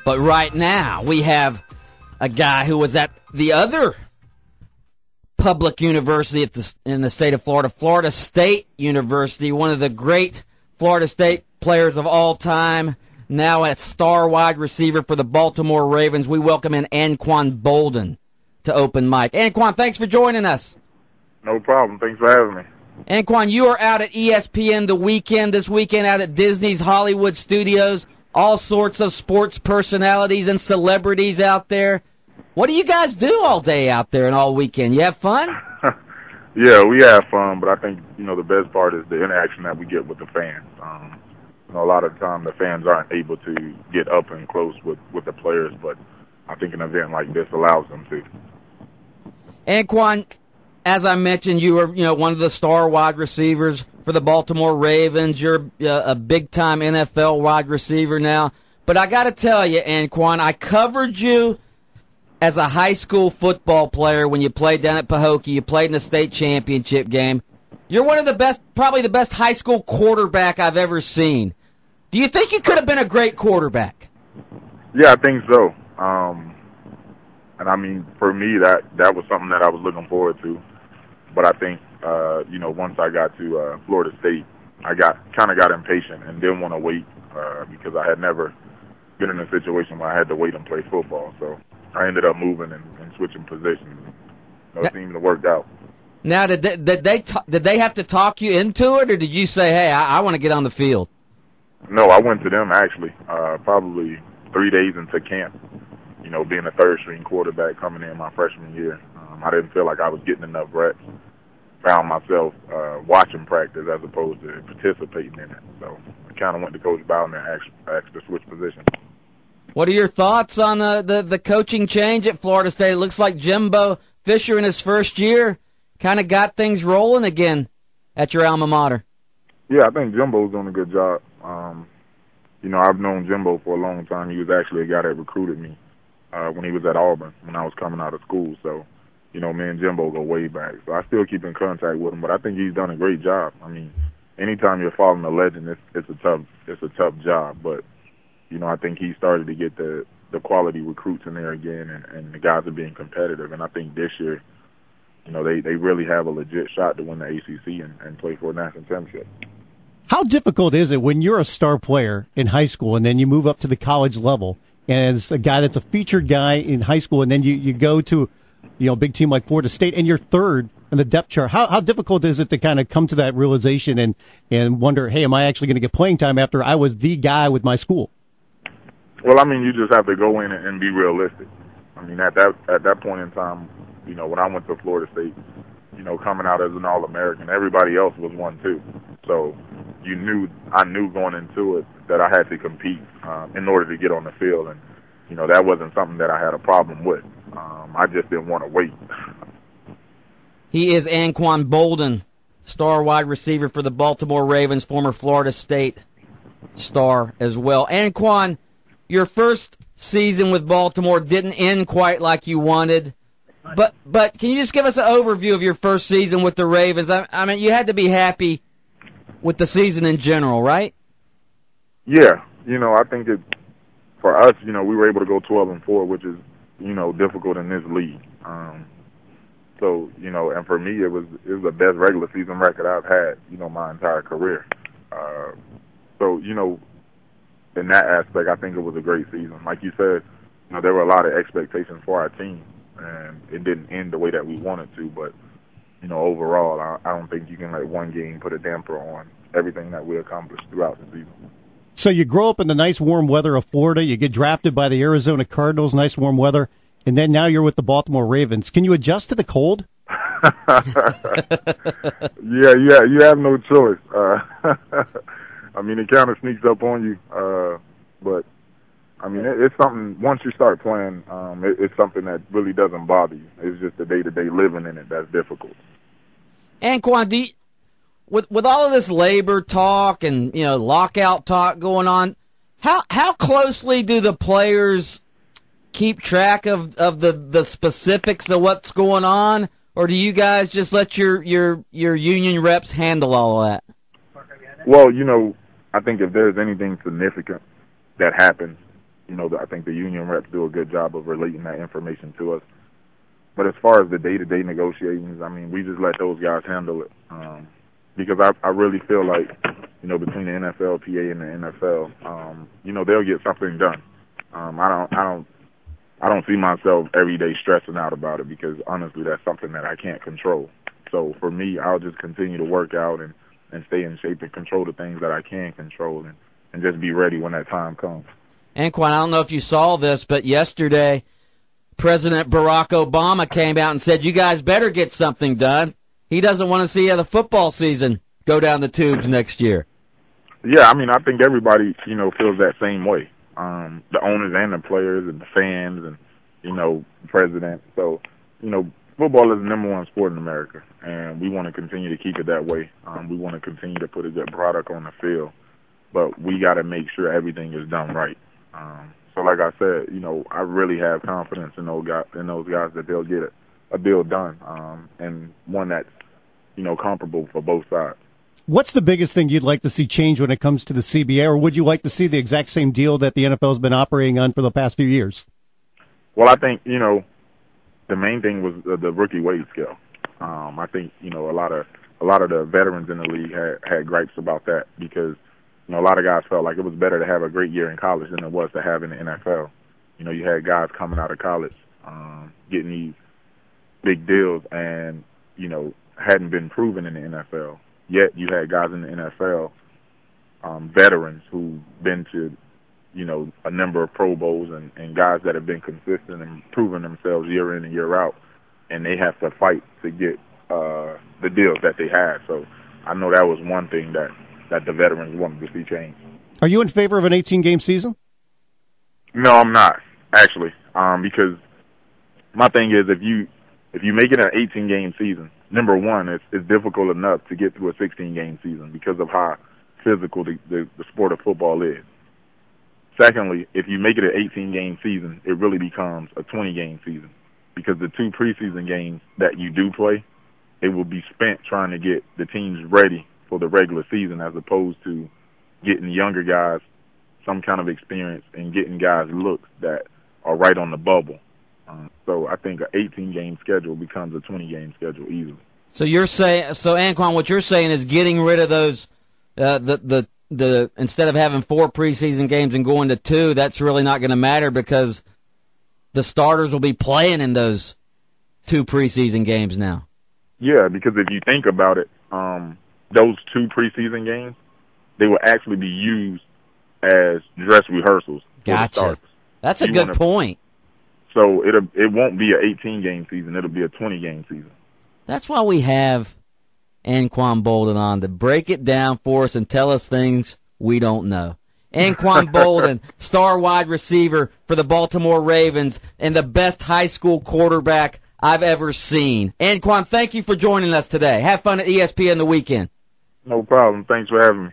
But right now, we have a guy who was at the other public university in the state of Florida, Florida State University, one of the great Florida State players of all time, now a star wide receiver for the Baltimore Ravens. We welcome in Anquan Boldin to Open Mic. Anquan, thanks for joining us. No problem. Thanks for having me. Anquan, you are out at ESPN this weekend out at Disney's Hollywood Studios. All sorts of sports personalities and celebrities out there. What do you guys do all day out there and all weekend? You have fun? Yeah, we have fun, but I think, the best part is the interaction that we get with the fans. A lot of the time the fans aren't able to get up and close with the players, but I think an event like this allows them to. Anquan, as I mentioned, you were one of the star wide receivers for the Baltimore Ravens. You're a big-time NFL wide receiver now. But I got to tell you, Anquan, I covered you as a high school football player when you played down at Pahokee. You played in the state championship game. You're one of the best, probably the best high school quarterback I've ever seen. Do you think you could have been a great quarterback? Yeah, I think so. And I mean, for me, that was something that I was looking forward to. But I think, once I got to Florida State, I kind of got impatient and didn't want to wait because I had never been in a situation where I had to wait and play football. So I ended up moving and switching positions. It seemed to work out. Now, did they have to talk you into it, or did you say, hey, I want to get on the field? No, I went to them, actually, probably 3 days into camp, being a third-string quarterback coming in my freshman year. I didn't feel like I was getting enough reps. Found myself watching practice as opposed to participating in it. So I kind of went to Coach Bowden and asked to switch positions. What are your thoughts on the coaching change at Florida State? It looks like Jimbo Fisher in his first year kind of got things rolling again at your alma mater. Yeah, I think Jimbo's doing a good job. I've known Jimbo for a long time. He was actually a guy that recruited me when he was at Auburn when I was coming out of school. So, me and Jimbo go way back. So I still keep in contact with him, but I think he's done a great job. I mean, anytime you're following a legend, it's a tough job. But, I think he started to get the quality recruits in there again, and the guys are being competitive. And I think this year, they really have a legit shot to win the ACC and play for a national championship. How difficult is it when you're a star player in high school and then you move up to the college level as a guy that's a featured guy in high school, and then you go to a big team like Florida State and you're third in the depth chart? How difficult is it to kind of come to that realization and wonder, hey, am I actually going to get playing time after I was the guy with my school? Well, I mean, you just have to go in and be realistic. I mean, at that point in time, when I went to Florida State, coming out as an All-American, everybody else was one too. So I knew going into it that I had to compete in order to get on the field, and that wasn't something that I had a problem with. I just didn't want to wait. He is Anquan Boldin, star wide receiver for the Baltimore Ravens, former Florida State star as well. Anquan, your first season with Baltimore didn't end quite like you wanted. But can you just give us an overview of your first season with the Ravens? I mean, you had to be happy with the season in general, right? Yeah. I think for us, we were able to go 12-4, which is, difficult in this league. So, and for me, it was the best regular season record I've had, my entire career. So, in that aspect, I think it was a great season. Like you said, there were a lot of expectations for our team, and it didn't end the way that we wanted to. But, overall, I don't think you can let one game put a damper on everything that we accomplished throughout the season. So you grow up in the nice warm weather of Florida, you get drafted by the Arizona Cardinals, nice warm weather, and then now you're with the Baltimore Ravens. Can you adjust to the cold? Yeah, you have no choice. I mean, it kind of sneaks up on you, but I mean, it's something. Once you start playing, it's something that really doesn't bother you. It's just the day-to-day living in it that's difficult. Anquan, with all of this labor talk and lockout talk going on, how closely do the players keep track of the specifics of what's going on, or do you guys just let your union reps handle all of that? Well, I think if there's anything significant that happens, I think the union reps do a good job of relating that information to us. But as far as the day-to-day negotiations, I mean, we just let those guys handle it. Because I really feel like, between the NFLPA and the NFL, they'll get something done. I don't see myself every day stressing out about it because honestly, that's something that I can't control. So for me, I'll just continue to work out and stay in shape and control the things that I can control and just be ready when that time comes. Anquan, I don't know if you saw this, but yesterday President Barack Obama came out and said, you guys better get something done. He doesn't want to see the football season go down the tubes next year. Yeah, I mean, I think everybody, feels that same way. The owners and the players and the fans and, the president. So, football is the number one sport in America, and we want to continue to keep it that way. We want to continue to put a good product on the field, but we got to make sure everything is done right. So like I said, I really have confidence in those guys that they'll get a deal done, and one that's, comparable for both sides. What's the biggest thing you'd like to see change when it comes to the CBA, or would you like to see the exact same deal that the NFL's been operating on for the past few years? Well, I think, the main thing was the rookie wage scale. I think, a lot of the veterans in the league had gripes about that because, a lot of guys felt like it was better to have a great year in college than it was to have in the NFL. You had guys coming out of college, getting these big deals and, hadn't been proven in the NFL. Yet you had guys in the NFL, veterans who've been to, a number of Pro Bowls and guys that have been consistent and proven themselves year in and year out, and they have to fight to get the deals that they had. So I know that was one thing that the veterans wanted to see change. Are you in favor of an 18-game season? No, I'm not, actually, because my thing is if you make it an 18-game season, number one, it's difficult enough to get through a 16-game season because of how physical the sport of football is. Secondly, if you make it an 18-game season, it really becomes a 20-game season because the 2 preseason games that you do play, it will be spent trying to get the teams ready for the regular season as opposed to getting younger guys some kind of experience and getting guys looks that are right on the bubble. So I think an 18-game schedule becomes a 20-game schedule easily. So you're saying, Anquan, what you're saying is getting rid of those, the instead of having 4 preseason games and going to 2, that's really not going to matter because the starters will be playing in those 2 preseason games now. Yeah, because if you think about it, those 2 preseason games, they will actually be used as dress rehearsals. Gotcha. That's a good point. So it won't be an 18-game season. It'll be a 20-game season. That's why we have Anquan Boldin on to break it down for us and tell us things we don't know. Anquan Boldin, star wide receiver for the Baltimore Ravens and the best high school quarterback I've ever seen. Anquan, thank you for joining us today. Have fun at ESPN the weekend. No problem. Thanks for having me.